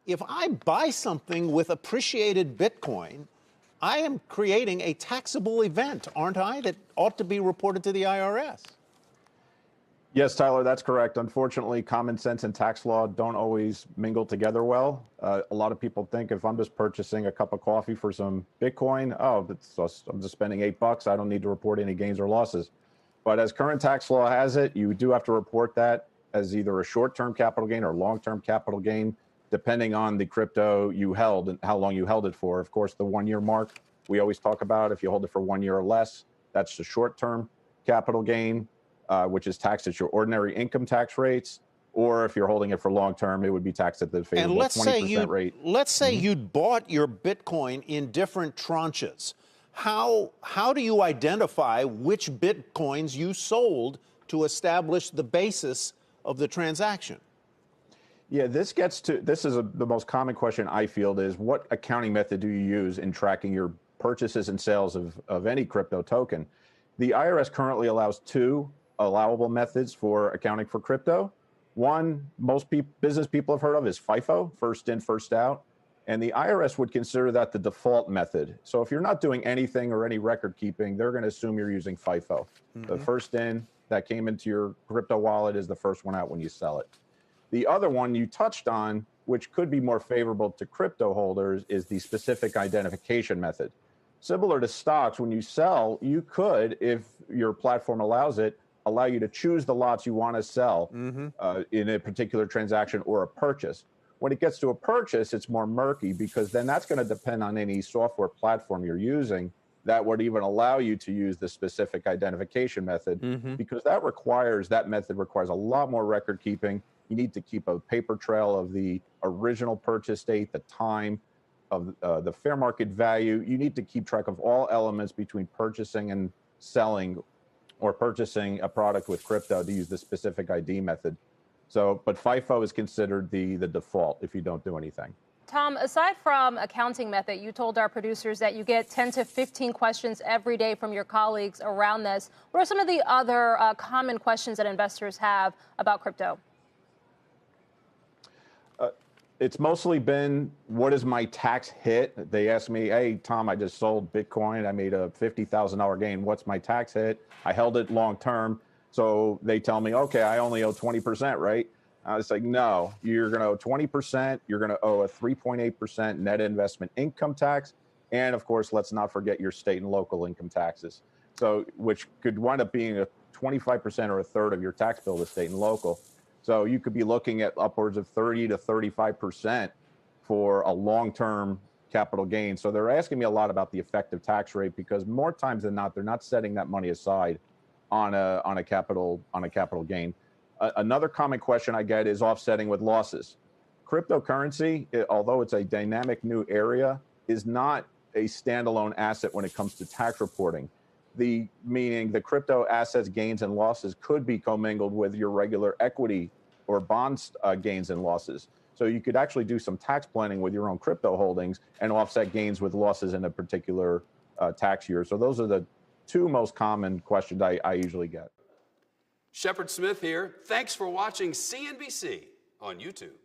if I buy something with appreciated Bitcoin, I am creating a taxable event, aren't I, that ought to be reported to the IRS? Yes, Tyler, that's correct. Unfortunately, common sense and tax law don't always mingle together well. A lot of people think if I'm just purchasing a cup of coffee for some Bitcoin, I'm just spending $8. I don't need to report any gains or losses. But as current tax law has it, you do have to report that as either a short-term capital gain or long-term capital gain, depending on the crypto you held and how long you held it for. Of course, the 1 year mark we always talk about, if you hold it for 1 year or less, that's the short-term capital gain, which is taxed at your ordinary income tax rates. Or if you're holding it for long-term, it would be taxed at the favorable 20% rate. Let's say you'd bought your Bitcoin in different tranches. How do you identify which Bitcoins you sold to establish the basis of the transaction? Yeah, this is the most common question I field is what accounting method do you use in tracking your purchases and sales of any crypto token? The IRS currently allows two allowable methods for accounting for crypto. One, most business people have heard of is FIFO, first in, first out. And the IRS would consider that the default method. So if you're not doing anything or any record keeping, they're going to assume you're using FIFO. The first in that came into your crypto wallet is the first one out when you sell it. The other one you touched on, which could be more favorable to crypto holders, is the specific identification method. Similar to stocks, when you sell, you could, if your platform allows it, allow you to choose the lots you want to sell in a particular transaction or a purchase. When it gets to a purchase, it's more murky because then that's going to depend on any software platform you're using that would even allow you to use the specific identification method because that method requires a lot more record keeping. You need to keep a paper trail of the original purchase date, the time of the fair market value. You need to keep track of all elements between purchasing and selling or purchasing a product with crypto to use the specific ID method. But FIFO is considered the default if you don't do anything. Tom, aside from accounting method, you told our producers that you get 10 to 15 questions every day from your colleagues around this. What are some of the other common questions that investors have about crypto? It's mostly been, what is my tax hit? They ask me, hey, Tom, I just sold Bitcoin. I made a $50,000 gain. What's my tax hit? I held it long term. So they tell me, okay, I only owe 20%, right? It's like, no, you're going to owe 20%. You're going to owe a 3.8% net investment income tax. And of course, let's not forget your state and local income taxes. So, which could wind up being a 25% or a third of your tax bill to state and local. So you could be looking at upwards of 30 to 35% for a long-term capital gain. So they're asking me a lot about the effective tax rate because more times than not, they're not setting that money aside on a capital gain. Another common question I get is offsetting with losses. Cryptocurrency, although it's a dynamic new area, is not a standalone asset when it comes to tax reporting. Meaning the crypto assets gains and losses could be commingled with your regular equity or bonds gains and losses. So you could actually do some tax planning with your own crypto holdings and offset gains with losses in a particular tax year. So those are the two most common questions I usually get. Shepard Smith here. Thanks for watching CNBC on YouTube.